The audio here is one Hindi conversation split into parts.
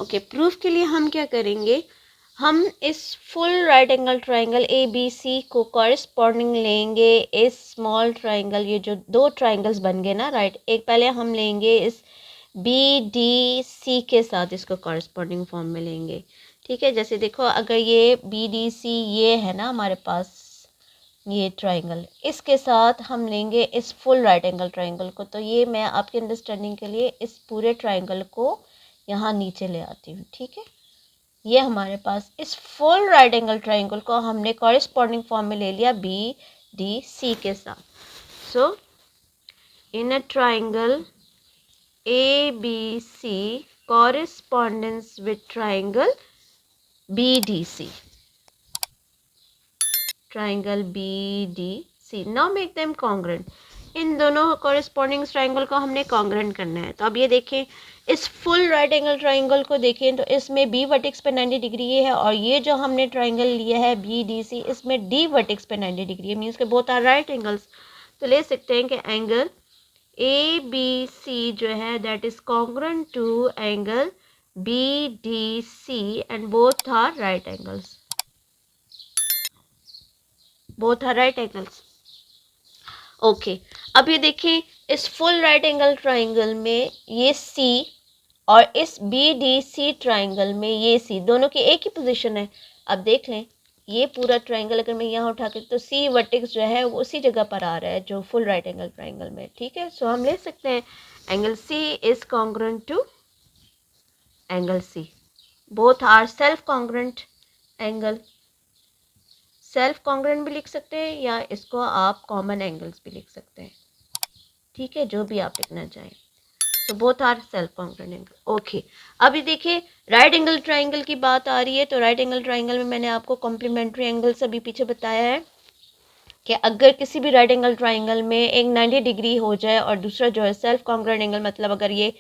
ओके, प्रूफ के लिए हम क्या करेंगे, हम इस full right angle triangle A B C को कॉरेस्पॉन्डिंग लेंगे इस स्मॉल ट्राइंगल, ये जो दो ट्राइंगल्स बन गए ना राइट, एक पहले हम लेंगे इस बी डी सी के साथ, इसको कॉरेस्पॉन्डिंग फॉर्म में लेंगे। ठीक है, जैसे देखो अगर ये बी डी सी ये है ना हमारे पास ये ट्राइंगल, इसके साथ हम लेंगे इस फुल राइट एंगल ट्राइंगल को। तो ये मैं आपके अंडरस्टैंडिंग के लिए इस पूरे ट्राइंगल को यहाँ नीचे ले आती हूँ। ठीक है, ये हमारे पास इस फुल राइट एंगल ट्राइंगल को हमने कॉरेस्पॉन्डिंग फॉर्म में ले लिया बी डी सी के साथ। So in a triangle A B C correspondence with triangle BDC. Triangle BDC. Now make them congruent. इन दोनों कॉरेस्पॉन्डिंग ट्राइंगल को हमने कॉन्ग्रेंट करना है। तो अब ये देखें, इस फुल राइट एंगल ट्राइंगल को देखें तो इसमें बी वर्टेक्स पे 90 डिग्री ये है, और ये जो हमने ट्राइंगल लिया है बी डी सी, इसमें डी वर्टेक्स पे 90 डिग्री है, मीन्स के बोथ आर राइट एंगल्स। तो ले सकते हैं कि एंगल ए बी सी जो है that is congruent to angle B D C and both are right angles, both are right angles. Okay, अब ये देखिए इस फुल राइट एंगल ट्राइंगल में ये सी और इस बी डी सी ट्राइंगल में ये सी, दोनों की एक ही पोजीशन है। अब देख लें ये पूरा ट्राइंगल अगर मैं यहाँ उठा के, तो सी वर्टेक्स जो है वो उसी जगह पर आ रहा है जो फुल राइट एंगल ट्राइंगल में। ठीक है, सो हम ले सकते हैं angle C is congruent to angle C, both are self congruent angle. Self congruent भी लिख सकते हैं या इसको आप कॉमन एंगल्स भी लिख सकते हैं। ठीक है, जो भी आप लिखना चाहें। तो both are self congruent angle. Okay, अभी देखिए राइट एंगल ट्राइंगल की बात आ रही है। तो राइट एंगल ट्राइंगल में मैंने आपको कॉम्प्लीमेंट्री एंगल्स अभी पीछे बताया है कि अगर किसी भी राइट एंगल ट्राइंगल में एक 90 डिग्री हो जाए और दूसरा जो है सेल्फ कॉन्ग्रुएंट एंगल, मतलब अगर ये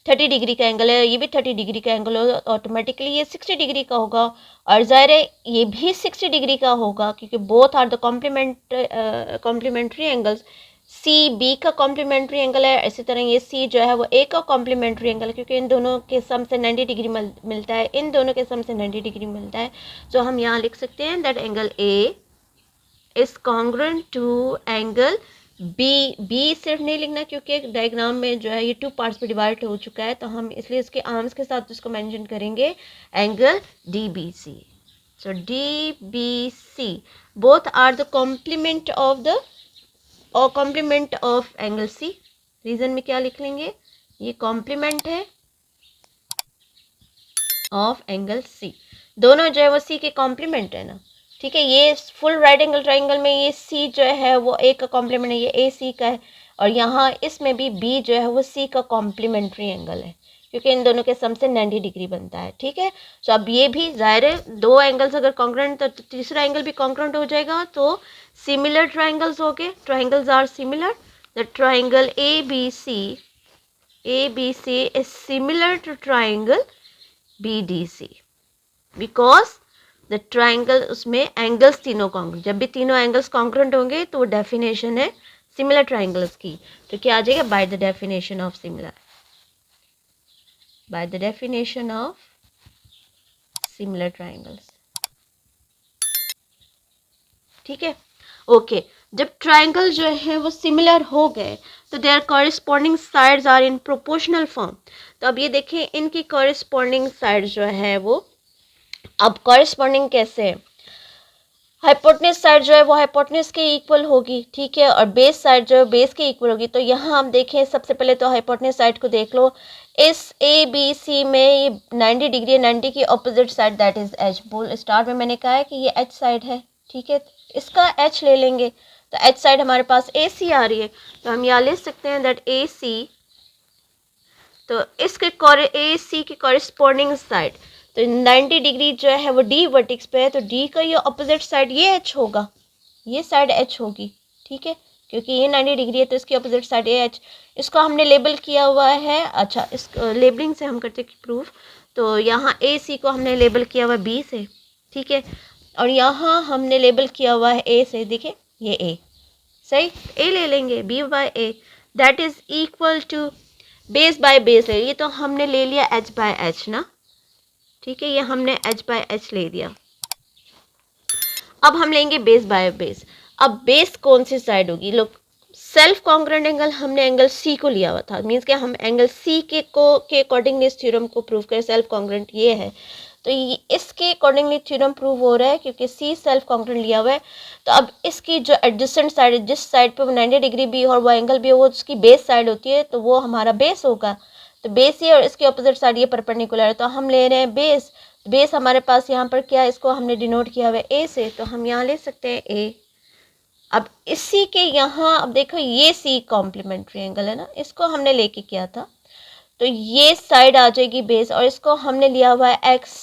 30 डिग्री का एंगल है, ये भी 30 डिग्री का एंगल हो, ऑटोमेटिकली ये 60 डिग्री का होगा, और ज़ाहिर है ये भी 60 डिग्री का होगा क्योंकि both are the complementary angles. C B का कॉम्प्लीमेंट्री एंगल है, इसी तरह ये सी जो है वो ए का कॉम्प्लीमेंट्री एंगल है क्योंकि इन दोनों के सम से 90 डिग्री मिलता है, इन दोनों के सम से 90 डिग्री मिलता है। तो हम यहाँ लिख सकते हैं that angle A is congruent to angle B. B सिर्फ नहीं लिखना क्योंकि डायग्राम में जो है ये 2 पार्ट्स में डिवाइड हो चुका है, तो हम इसलिए इसके आर्म्स के साथ इसको मेंशन करेंगे angle D B C. So D B C both are the complement of the और complement of angle C. Reason में क्या लिख लेंगे, ये कॉम्प्लीमेंट है ऑफ एंगल सी, दोनों जो है वो सी के कॉम्प्लीमेंट है ना। ठीक है, ये फुल राइट एंगल ट्राइंगल में ये सी जो है वो ए का कॉम्प्लीमेंट है, ये ए सी का है, और यहाँ इसमें भी बी जो है वो सी का कॉम्प्लीमेंट्री एंगल है क्योंकि इन दोनों के सम से 90 डिग्री बनता है। ठीक है, तो अब ये भी ज़ाहिर है दो एंगल्स अगर कॉन्ग्रुएंट तो तीसरा एंगल भी कॉन्ग्रुएंट हो जाएगा, तो सिमिलर ट्राइंगल्स हो गए, triangles are similar. The triangle A B C is similar to triangle B D C because the triangle, उसमें एंगल्स तीनों कॉन्ग्रुएंट, जब भी तीनों एंगल्स कॉन्ग्रुएंट होंगे तो वो डेफिनेशन है सिमिलर ट्राइंगल्स की। तो क्या आ जाएगा, by the definition of similar, by the definition of similar triangles. ठीक है, ओके, जब ट्राइंगल जो है वो सिमिलर हो गए तो there corresponding sides are in proportional form. तो अब ये देखिए इनकी कॉरेस्पॉन्डिंग साइड जो है वो अब कॉरेस्पॉन्डिंग कैसे है, हाइपोटेनस साइड जो है वो हाइपोटेनस के इक्वल होगी। ठीक है, और बेस साइड जो है बेस के इक्वल होगी। तो यहाँ हम देखें सबसे पहले तो हाइपोटेनस साइड को देख लो, इस ए बी सी में ये 90 डिग्री है, 90 की opposite side that is H. बोल स्टार्ट में मैंने कहा है कि ये एच साइड है। ठीक है, इसका एच ले लेंगे तो एच साइड हमारे पास ए सी आ रही है, तो हम यहाँ ले सकते हैं दैट ए सी, तो इसके ए सी की कॉरेस्पॉन्डिंग साइड, तो 90 डिग्री जो है वो डी वर्टेक्स पे है, तो डी का ये ऑपोजिट साइड ये एच होगा, ये साइड एच होगी। ठीक है, क्योंकि ये 90 डिग्री है तो इसकी ऑपोजिट साइड ये एच, इसको हमने लेबल किया हुआ है। अच्छा, इस लेबलिंग से हम करते हैं प्रूफ। तो यहाँ ए सी को हमने लेबल किया हुआ है बी से। ठीक है, और यहाँ हमने लेबल किया हुआ है ए से, देखिए ये ए, सही, ए ले लेंगे B by A that is equal to base by base है, ये तो हमने ले लिया एच बाय एच ना, ठीक है, ये हमने h बाय h ले दिया। अब हम लेंगे बेस बाय बेस। अब बेस कौन सी साइड होगी? लोग सेल्फ कॉन्ग्रुएंट एंगल हमने एंगल सी को लिया हुआ था, मीन्स कि हम एंगल सी के अकॉर्डिंगली इस थ्योरम को प्रूव करें। सेल्फ कॉन्ग्रुएंट ये है, तो ये इसके अकॉर्डिंगली थ्योरम प्रूव हो रहा है क्योंकि सी सेल्फ कॉन्ग्रुएंट लिया हुआ है। तो अब इसकी जो एडजेसेंट साइड है, जिस साइड पे वो 90 डिग्री भी और वो एंगल भी हो, वो उसकी बेस साइड होती है, तो वो हमारा बेस होगा। तो बेस ये और इसके अपोजिट साइड ये परपेंडिकुलर है, तो हम ले रहे हैं बेस। बेस हमारे पास यहाँ पर क्या है, इसको हमने डिनोट किया हुआ है ए से, तो हम यहाँ ले सकते हैं ए। अब इसी के यहाँ अब देखो ये सी कॉम्प्लीमेंट्री एंगल है ना, इसको हमने लेके किया था, तो ये साइड आ जाएगी बेस और इसको हमने लिया हुआ है एक्स,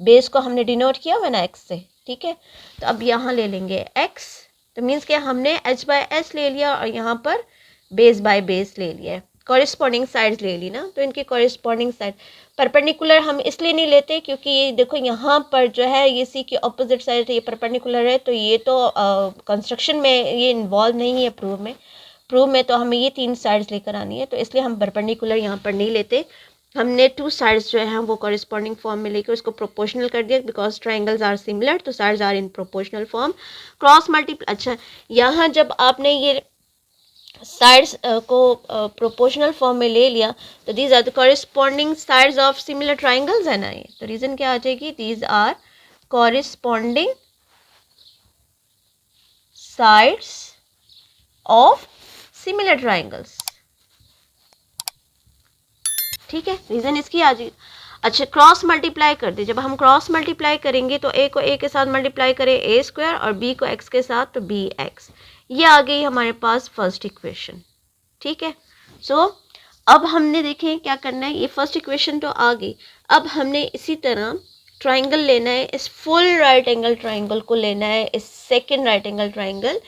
बेस को हमने डिनोट किया हुआ है ना एक्स से, ठीक है। तो अब यहाँ ले लेंगे एक्स, तो मीन्स कि हमने एच बाय एच ले लिया और यहाँ पर बेस बाय बेस ले लिया है, कॉरेस्पॉन्डिंग साइड्स ले ली ना, तो इनकी कॉरेस्पॉन्डिंग साइड परपेंडिकुलर हम इसलिए नहीं लेते क्योंकि ये देखो यहाँ पर जो है ये सी की ऑपोजिट साइड ये परपेंडिकुलर है, तो ये तो कंस्ट्रक्शन में ये इन्वॉल्व नहीं है, प्रूव में तो हमें ये तीन साइड्स लेकर आनी है, तो इसलिए हम परपेंडिकुलर यहाँ पर नहीं लेते। हमने टू साइड्स जो है वो कॉरेस्पॉन्डिंग फॉर्म में लेकर उसको प्रोपोर्शनल कर दिया, बिकॉज ट्राइंगल्स आर सिमिलर, तो sides are in proportional form. Cross multiply, अच्छा यहाँ जब आपने ये साइड्स को प्रोपोर्शनल फॉर्म में ले लिया, तो these are the corresponding sides of similar triangles है ना, ये तो रीजन क्या आ जाएगी, these are corresponding sides of similar triangles, ठीक है, रीजन इसकी आ जाएगी। अच्छा क्रॉस मल्टीप्लाई कर दे, जब हम क्रॉस मल्टीप्लाई करेंगे तो ए को ए के साथ मल्टीप्लाई करें ए स्क्वायर और बी को एक्स के साथ तो बी एक्स, ये आ गई हमारे पास फर्स्ट इक्वेशन, ठीक है। सो अब हमने देखें क्या करना है, ये फर्स्ट इक्वेशन तो आ गई, अब हमने इसी तरह ट्राइंगल लेना है, इस फुल राइट एंगल ट्राइंगल को लेना है, इस सेकेंड राइट एंगल ट्राइंगल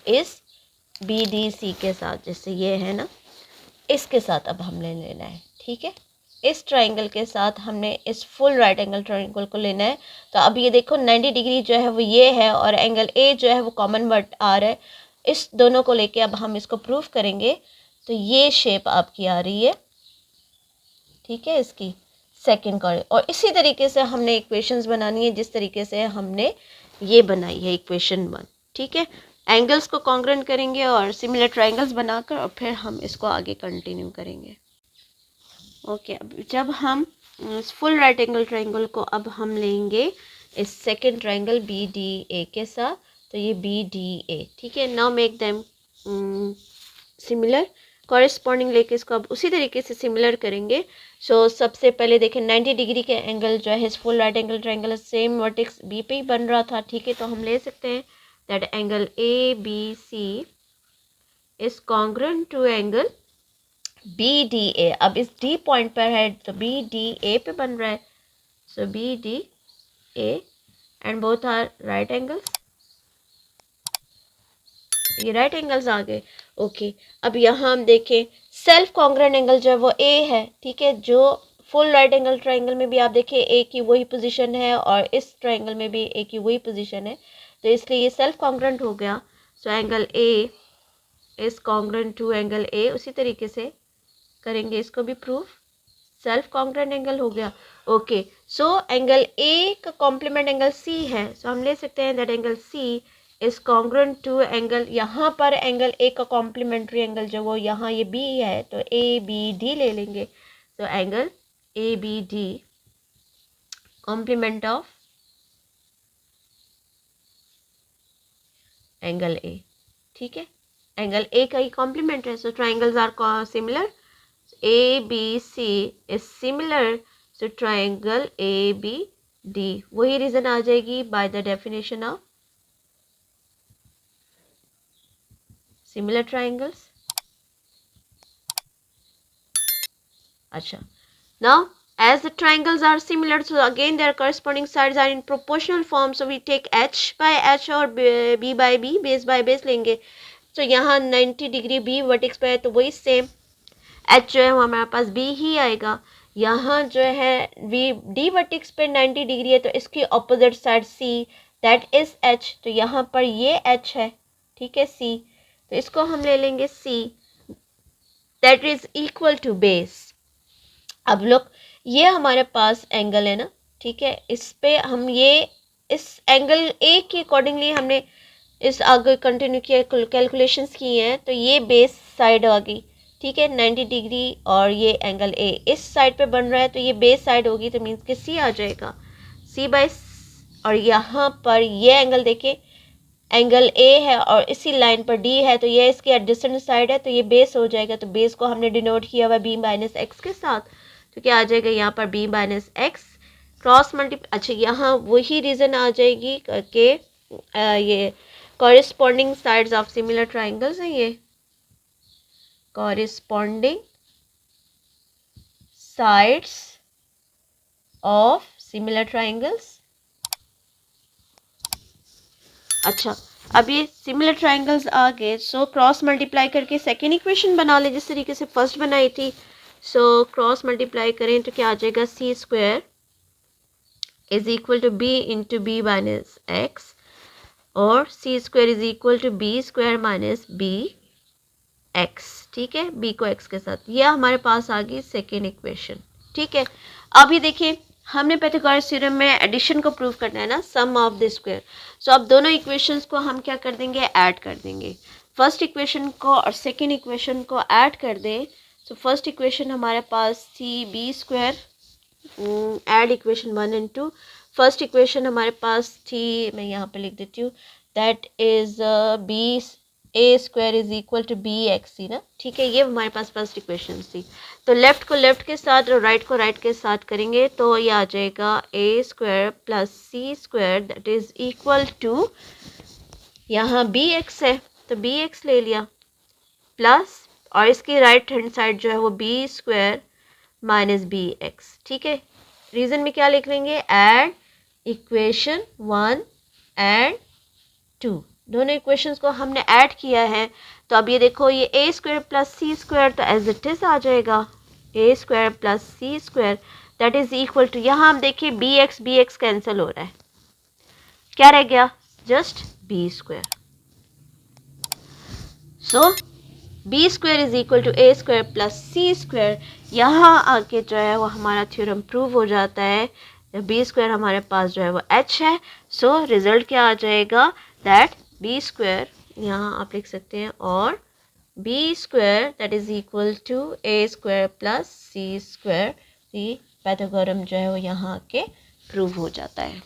इस बी डी सी के साथ, जैसे ये है ना, इसके साथ अब हमने लेना है, ठीक है। इस ट्राइंगल के साथ हमने इस फुल राइट एंगल ट्राइंगल को लेना है, तो अब ये देखो 90 डिग्री जो है वो ये है और एंगल ए जो है वो कॉमन वर्ड आ रहा है, इस दोनों को लेके अब हम इसको प्रूव करेंगे, तो ये शेप आपकी आ रही है, ठीक है, इसकी सेकंड कॉर्ड। और इसी तरीके से हमने इक्वेशंस बनानी है जिस तरीके से हमने ये बनाई है इक्वेशन 1, ठीक है। एंगल्स को कॉन्ग्रुएंट करेंगे और सिमिलर ट्राइंगल्स बनाकर और फिर हम इसको आगे कंटिन्यू करेंगे। ओके अब जब हम फुल राइट एंगल ट्राइंगल को अब हम लेंगे इस second triangle B D A के साथ, तो ये बी डी ए, ठीक है। Now make them similar, corresponding लेके इसको अब उसी तरीके से सिमिलर करेंगे। सो सबसे पहले देखें 90 डिग्री के एंगल जो है इस full right angle triangle same vertex B पे ही बन रहा था, ठीक है, तो हम ले सकते हैं that angle A B C is congruent to angle B D A. अब इस डी पॉइंट पर है तो बी डी ए पे बन रहा है, so B D A and both are right angles, ये राइट एंगल्स आ गए। ओके अब यहाँ हम देखें सेल्फ कॉन्ग्रुएंट एंगल जो है वो ए है, ठीक है, जो फुल राइट एंगल ट्राइंगल में भी आप देखिए ए की वही पोजीशन है और इस ट्राइंगल में भी ए की वही पोजीशन है, तो इसलिए ये सेल्फ कॉन्ग्रुएंट हो गया। So angle A is congruent to angle A, उसी तरीके से करेंगे इसको भी प्रूफ, सेल्फ कॉन्ग्रुएंट एंगल हो गया। ओके सो एंगल ए का कॉम्प्लीमेंट एंगल सी है, सो हम ले सकते हैं that angle C is congruent to angle, यहाँ पर एंगल ए का कॉम्प्लीमेंट्री एंगल जो वो यहाँ ये बी है, तो ए बी डी ले लेंगे, तो angle A B D complement of angle A, ठीक है, एंगल ए का ही कॉम्प्लीमेंट है, so triangles are similar, ABC is similar to triangle ABD, वही रीजन आ जाएगी by the definition of similar triangles। अच्छा now as the triangles are similar, so again their corresponding sides are in proportional form, so we take H by H और B by B, base by base लेंगे, तो यहाँ 90 डिग्री B वर्टेक्स पे है तो वही सेम एच जो है वो हमारे पास बी ही आएगा, यहाँ जो है वी डी वर्टेक्स पे 90 डिग्री है तो इसकी opposite side C that is H, तो यहाँ पर ये एच है, ठीक है, सी, तो इसको हम ले लेंगे C that is equal to base. अब लोग ये हमारे पास एंगल है ना, ठीक है, इस पे हम ये इस एंगल ए के अकॉर्डिंगली हमने इस आगे कंटिन्यू किया, कैलकुलेशंस की हैं, तो ये बेस साइड आ गई, ठीक है 90 डिग्री, और ये एंगल ए इस साइड पे बन रहा है, तो ये बेस साइड होगी, तो मीन्स कि सी आ जाएगा, सी बाई, और यहाँ पर ये एंगल देखिए एंगल ए है और इसी लाइन पर डी है, तो ये इसकी एडजेसेंट साइड है, तो ये बेस हो जाएगा, तो बेस को हमने डिनोट किया हुआ बी माइनस एक्स के साथ, तो क्या आ जाएगा यहाँ पर B minus X cross multiply. अच्छा, यहाँ वही रीज़न आ जाएगी कि ये corresponding sides of similar triangles हैं, ये corresponding sides of similar triangles. अच्छा, अब ये सिमिलर ट्राइंगल्स आ गए, सो क्रॉस मल्टीप्लाई करके सेकेंड इक्वेशन बना ले जिस तरीके से फर्स्ट बनाई थी। सो क्रॉस मल्टीप्लाई करें तो क्या आ जाएगा, C square is equal to B into B minus X, और C square is equal to B square minus B X, ठीक है, बी को एक्स के साथ। यह हमारे पास आ गई सेकेंड इक्वेशन, ठीक है। अभी देखिए हमने पाइथागोरस थ्योरम में एडिशन को प्रूव करना है ना, सम ऑफ द स्क्वायर। सो अब दोनों इक्वेशंस को हम क्या कर देंगे, ऐड कर देंगे। फर्स्ट इक्वेशन को और सेकेंड इक्वेशन को ऐड कर दें, सो फर्स्ट इक्वेशन हमारे पास थी B square, add equation 1 and 2। First equation हमारे पास थी, मैं यहाँ पे लिख देती हूँ, that is B A square is equal to B X C ना, ठीक है, ये हमारे पास फर्स्ट इक्वेशन थी। तो लेफ्ट को लेफ्ट के साथ और राइट को राइट के साथ करेंगे, तो ये आ जाएगा A square plus C square that is equal to, यहाँ बी एक्स है तो बी एक्स ले लिया, प्लस, और इसकी राइट हैंड साइड जो है वो B square minus B X, ठीक है। रीजन में क्या लिख लेंगे, ऐड इक्वेशन 1 एंड 2, दोनों इक्वेशंस को हमने ऐड किया है। तो अब ये देखो, ये A square plus C square तो एज इट इज आ जाएगा, A square plus C square that is equal to, यहाँ हम देखिए बी एक्स कैंसिल हो रहा है, क्या रह गया, just B square. So B square is equal to A square plus C square. यहाँ आके जो है वो हमारा थ्योरम प्रूव हो जाता है, बी स्क्वायर हमारे पास जो है वो एच है। सो रिजल्ट क्या आ जाएगा, दैट बी स्क्वायर, यहाँ आप लिख सकते हैं, और B square that is equal to A square plus C square. Pythagoras जो है वो यहाँ आके प्रूव हो जाता है।